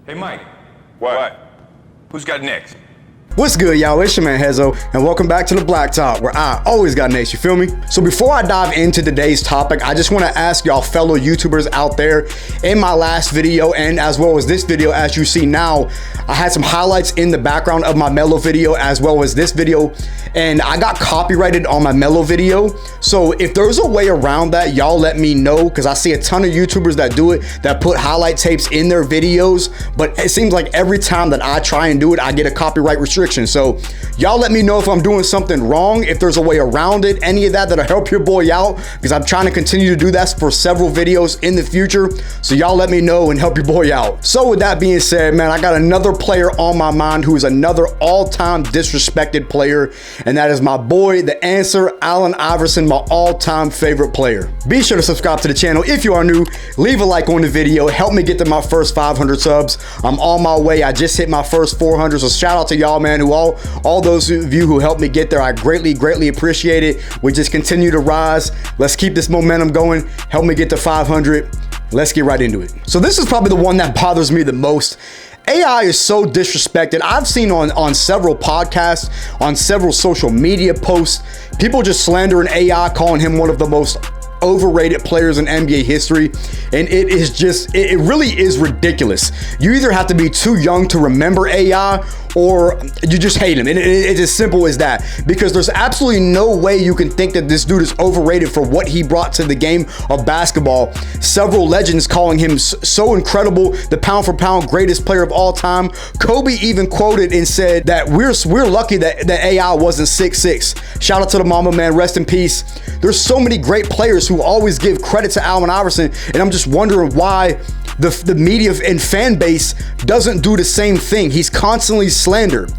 Hey, Mike. What? Who's got next? What's good, y'all? It's your man Hezo, and welcome back to the Black Top, where I always got next, you feel me? So before I dive into today's topic, I just want to ask y'all fellow YouTubers out there, in my last video and as well as this video, as you see now, I had some highlights in the background of my Mellow video as well as this video, and I got copyrighted on my Mellow video. So if there's a way around that, y'all let me know, because I see a ton of YouTubers that do it, that put highlight tapes in their videos, but it seems like every time that I try and do it, I get a copyright restriction. So y'all let me know if I'm doing something wrong, if there's a way around it, any of that'll help your boy out, because I'm trying to continue to do that for several videos in the future. So y'all let me know and help your boy out. So with that being said, man, I got another player on my mind who is another all-time disrespected player, and that is my boy, the answer, Allen Iverson, my all-time favorite player. Be sure to subscribe to the channel if you are new, leave a like on the video, help me get to my first 500 subs. I'm on my way. I just hit my first 400, so shout out to y'all, man, who all those of you who helped me get there. I greatly appreciate it. We just continue to rise. Let's keep this momentum going. Help me get to 500. Let's get right into it. So this is probably the one that bothers me the most. AI is so disrespected. I've seen on several podcasts, on several social media posts, people just slandering AI, calling him one of the most overrated players in NBA history, and it is just, it really is ridiculous. You either have to be too young to remember AI or you just hate him, and it's as simple as that, because there's absolutely no way you can think that this dude is overrated for what he brought to the game of basketball. Several legends calling him so incredible, the pound for pound greatest player of all time. Kobe even quoted and said that we're lucky that AI wasn't 6'6". Shout out to the mama, man, rest in peace. There's so many great players who always give credit to Allen Iverson, and I'm just wondering why the media and fan base doesn't do the same thing. He's constantly slandered.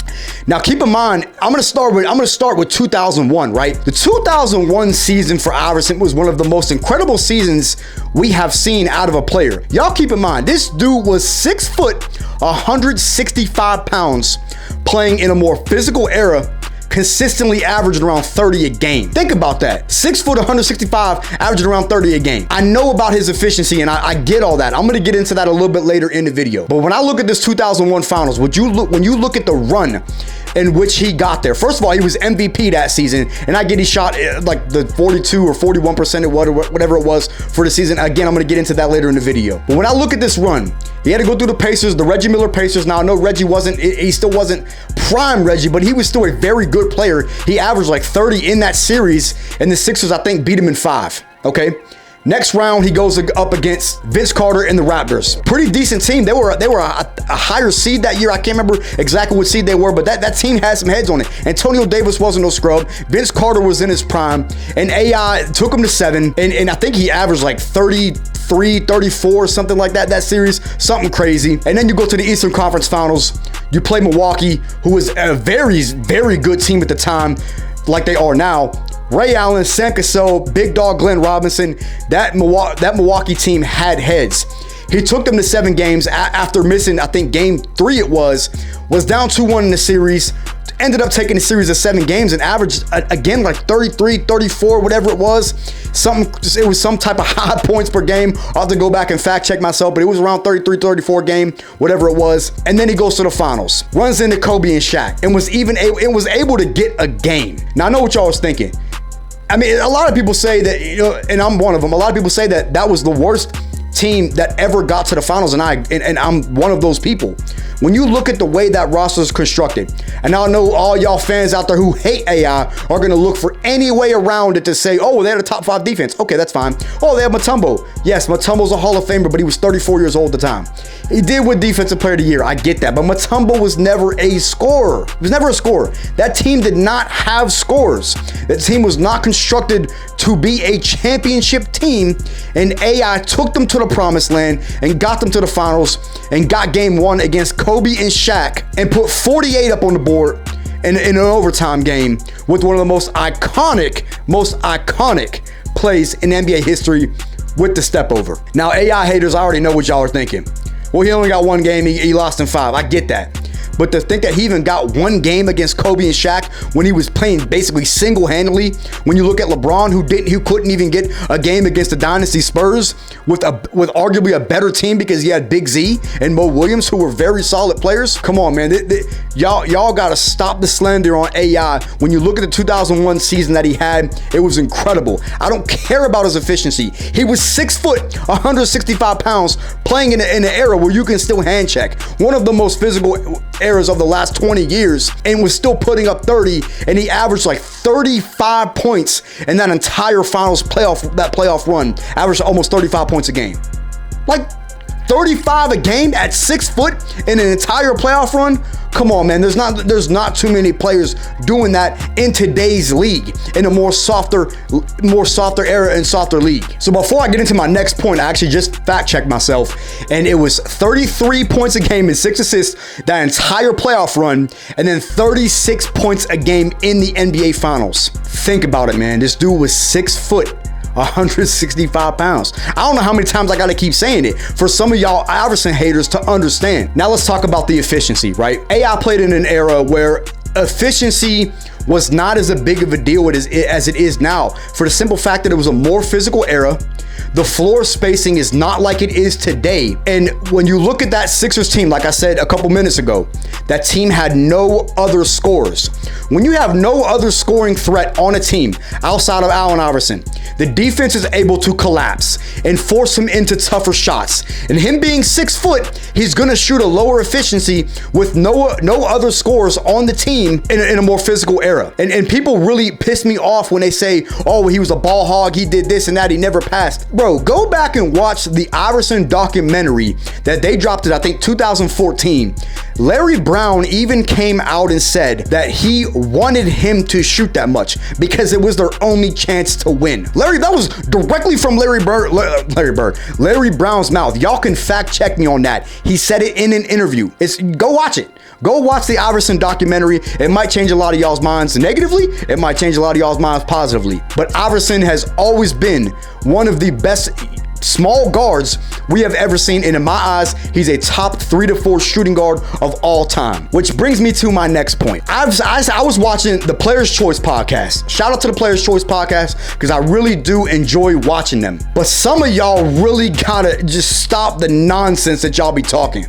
Now keep in mind, I'm gonna start with 2001, right? The 2001 season for Iverson was one of the most incredible seasons we have seen out of a player. Y'all keep in mind, this dude was 6 foot, 165 pounds, playing in a more physical era, consistently averaging around 30 a game. Think about that. 6 foot, 165, averaging around 30 a game. I know about his efficiency, and I get all that. I'm gonna get into that a little bit later in the video. But when I look at this 2001 finals, when you look at the run in which he got there, first of all, he was MVP that season, and I get he shot like the 42 or 41% or whatever it was for the season. Again, I'm gonna get into that later in the video. But when I look at this run, he had to go through the Pacers, the Reggie Miller Pacers. Now I know Reggie he still wasn't prime Reggie, but he was still a very good player. He averaged like 30 in that series, and the Sixers, I think, beat him in 5, okay? Next round, he goes up against Vince Carter and the Raptors. Pretty decent team. They were a higher seed that year. I can't remember exactly what seed they were, but that team had some heads on it. Antonio Davis wasn't no scrub. Vince Carter was in his prime, and AI took him to 7, and I think he averaged like 33, 34, something like that series, something crazy. And then you go to the Eastern Conference Finals. You play Milwaukee, who was a very good team at the time, like they are now. Ray Allen, Sam Cassell, Big Dog Glenn Robinson, that Milwaukee team had heads. He took them to 7 games after missing, I think game 3 it was down 2-1 in the series, ended up taking a series of 7 games and averaged, again, like 33, 34, whatever it was. It was some type of high points per game. I'll have to go back and fact check myself, but it was around 33, 34 game, whatever it was. And then he goes to the finals, runs into Kobe and Shaq, and was able to get a game. Now I know what y'all was thinking. I mean, a lot of people say that, you know, and I'm one of them. A lot of people say that was the worst team that ever got to the finals, and I'm one of those people. When you look at the way that roster is constructed, and I know all y'all fans out there who hate AI are going to look for any way around it to say, oh, they had a top 5 defense. Okay, that's fine. Oh, they have Mutombo. Yes, Mutombo's a Hall of Famer, but he was 34 years old at the time. He did win Defensive Player of the Year. I get that, but Mutombo was never a scorer. He was never a scorer. That team did not have scores. That team was not constructed to be a championship team, and AI took them to the promised land and got them to the finals and got game 1 against Kobe and Shaq and put 48 up on the board in an overtime game with one of the most iconic plays in NBA history with the step over. Now, AI haters, I already know what y'all are thinking. Well, he only got 1 game. He lost in 5. I get that. but to think that he even got one game against Kobe and Shaq when he was playing basically single-handedly. When you look at LeBron, who couldn't even get a game against the Dynasty Spurs with arguably a better team because he had Big Z and Mo Williams, who were very solid players. Come on, man. Y'all got to stop the slander on AI. When you look at the 2001 season that he had, it was incredible. I don't care about his efficiency. He was 6 foot, 165 pounds, playing in an era where you can still hand check. One of the most physical eras of the last 20 years, and was still putting up 30, and he averaged like 35 points in that entire finals playoff run. Averaged almost 35 points a game. Like 35 a game at 6 foot in an entire playoff run. Come on, man. There's not too many players doing that in today's league, in a more softer era and softer league. So before I get into my next point, I actually just fact checked myself, and it was 33 points a game and 6 assists that entire playoff run, and then 36 points a game in the NBA Finals. Think about it, man. This dude was 6 foot, 165 pounds. I don't know how many times I gotta keep saying it for some of y'all Iverson haters to understand. Now let's talk about the efficiency, right? AI played in an era where efficiency was not as big of a deal as it is now, for the simple fact that it was a more physical era. The floor spacing is not like it is today. And when you look at that Sixers team, like I said a couple minutes ago, that team had no other scorers. When you have no other scoring threat on a team outside of Allen Iverson, the defense is able to collapse and force him into tougher shots. And him being 6 foot, he's gonna shoot a lower efficiency with no other scorers on the team in a more physical era. And people really piss me off when they say, oh, he was a ball hog, he did this and that, he never passed. Bro, go back and watch the Iverson documentary that they dropped in, I think, 2014. Larry Brown even came out and said that he wanted him to shoot that much because it was their only chance to win. That was directly from Larry Brown's mouth. Y'all can fact check me on that. He said it in an interview. Go watch it. Go watch the Iverson documentary. It might change a lot of y'all's minds negatively. It might change a lot of y'all's minds positively. But Iverson has always been one of the best small guards we have ever seen, and in my eyes, he's a top 3 to 4 shooting guard of all time. Which brings me to my next point. I was watching the Players' Choice podcast. Shout out to the Players' Choice podcast, because I really do enjoy watching them. But some of y'all really gotta just stop the nonsense that y'all be talking.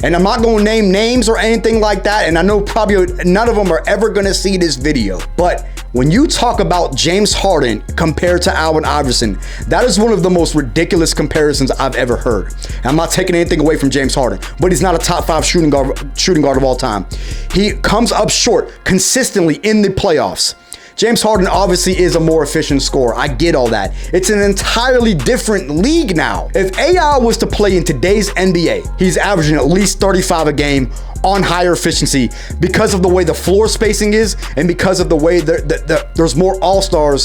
And I'm not gonna name names or anything like that, and I know probably none of them are ever gonna see this video. But when you talk about James Harden compared to Allen Iverson, that is one of the most ridiculous comparisons I've ever heard. And I'm not taking anything away from James Harden, but he's not a top 5 shooting guard of all time. He comes up short consistently in the playoffs. James Harden obviously is a more efficient scorer. I get all that. It's an entirely different league now. If AI was to play in today's NBA, he's averaging at least 35 a game on higher efficiency because of the way the floor spacing is and because of the way there's more all-star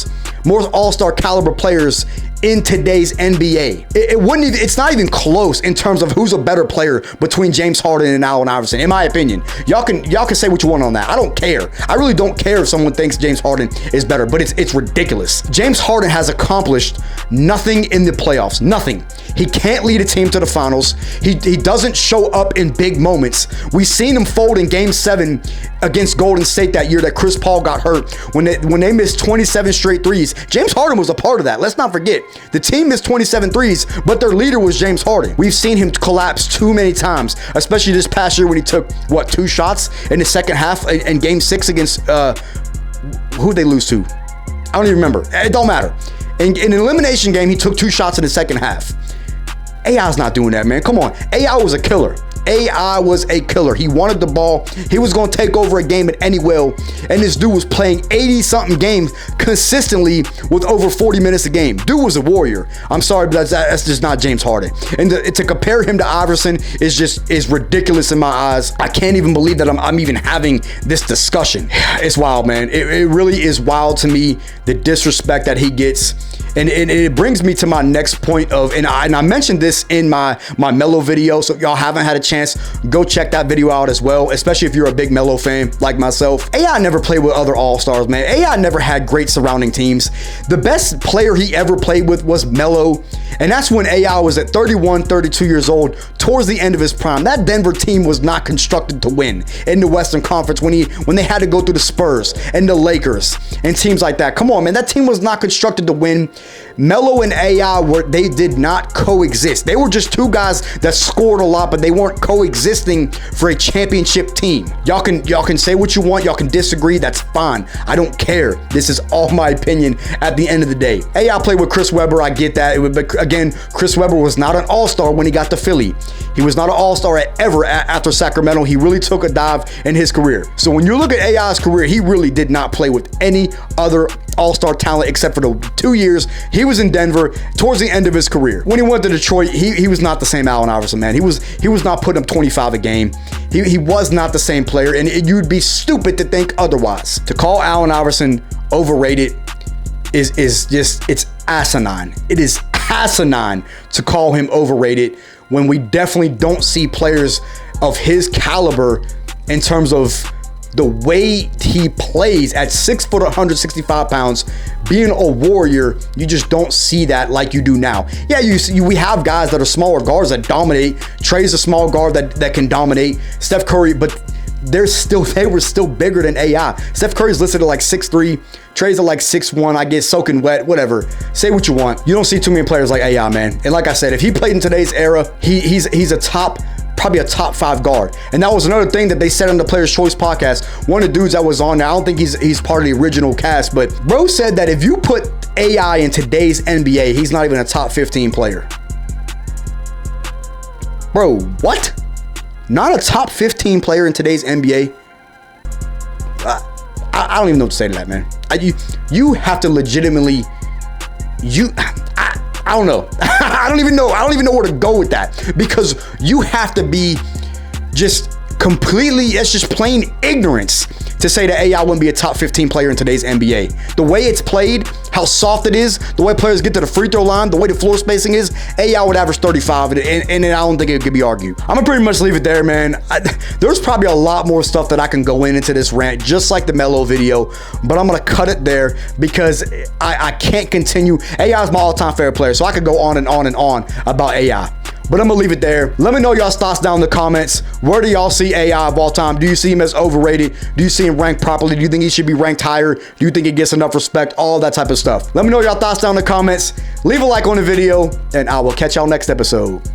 caliber players in today's NBA. It's not even close in terms of who's a better player between James Harden and Allen Iverson, in my opinion. Y'all can say what you want on that. I don't care. I really don't care if someone thinks James Harden is better, but it's ridiculous. James Harden has accomplished nothing in the playoffs. Nothing. He can't lead a team to the finals. He doesn't show up in big moments. We've seen him fold in Game 7 against Golden State that year that Chris Paul got hurt when they missed 27 straight threes. James Harden was a part of that. Let's not forget. The team missed 27 threes, but their leader was James Harden. We've seen him collapse too many times, especially this past year when he took, 2 shots in the second half in Game 6 against, who'd they lose to? I don't even remember. It don't matter. In an elimination game, he took 2 shots in the second half. AI's not doing that, man. Come on. AI was a killer. AI was a killer. He wanted the ball. He was going to take over a game at any will. And this dude was playing 80-something games consistently with over 40 minutes a game. Dude was a warrior. I'm sorry, but that's just not James Harden. And to compare him to Iverson is ridiculous in my eyes. I can't even believe that I'm even having this discussion. It's wild, man. It really is wild to me, the disrespect that he gets. And it brings me to my next point of, and I mentioned this in my Melo video, so if y'all haven't had a chance, go check that video out as well, especially if you're a big Melo fan like myself. AI never played with other all-stars, man. AI never had great surrounding teams. The best player he ever played with was Melo, and that's when AI was at 31, 32 years old, towards the end of his prime. That Denver team was not constructed to win in the Western Conference when they had to go through the Spurs and the Lakers and teams like that. Come on, man, that team was not constructed to win. Melo and AI they did not coexist. They were just two guys that scored a lot, but they weren't coexisting for a championship team. Y'all can say what you want, y'all can disagree, that's fine. I don't care. This is all my opinion at the end of the day. AI played with Chris Webber, I get that. But again, Chris Webber was not an all-star when he got to Philly. He was not an all-star after Sacramento. He really took a dive in his career. So when you look at AI's career, he really did not play with any other all-star talent except for the 2 years he was in Denver towards the end of his career. When he went to Detroit, he was not the same Allen Iverson, man. He was not putting up 25 a game. He was not the same player, and you'd be stupid to think otherwise. To call Allen Iverson overrated is just, it's asinine. It is asinine to call him overrated when we definitely don't see players of his caliber in terms of the way he plays at 6 foot, 165 pounds, being a warrior. You just don't see that like you do now. Yeah, we have guys that are smaller guards that dominate. Trey's a small guard that can dominate. Steph Curry, but they were still bigger than AI. Steph Curry's listed at like 6'3". Trey's at like 6'1", I guess, soaking wet, whatever. Say what you want. You don't see too many players like AI, man. And like I said, if he played in today's era, he's probably a top 5 guard. And that was another thing that they said on the Players Choice podcast. One of the dudes that was on there, I don't think he's part of the original cast, but bro said that if you put AI in today's NBA, he's not even a top 15 player. Bro, what? Not a top 15 player in today's NBA? I don't even know what to say to that, man. You have to legitimately, I don't know. I don't even know where to go with that, because you have to be just completely, it's just plain ignorance to say that AI wouldn't be a top 15 player in today's NBA. The way it's played, how soft it is, the way players get to the free throw line, the way the floor spacing is, AI would average 35, and I don't think it could be argued. I'm gonna pretty much leave it there, man. There's probably a lot more stuff that I can go into this rant, just like the Melo video, but I'm gonna cut it there because I can't continue. AI is my all-time favorite player, so I could go on and on and on about AI. But I'm gonna leave it there. Let me know y'all's thoughts down in the comments. Where do y'all see AI of all time? Do you see him as overrated? Do you see him ranked properly? Do you think he should be ranked higher? Do you think he gets enough respect? All that type of stuff. Let me know y'all thoughts down in the comments. Leave a like on the video, and I will catch y'all next episode.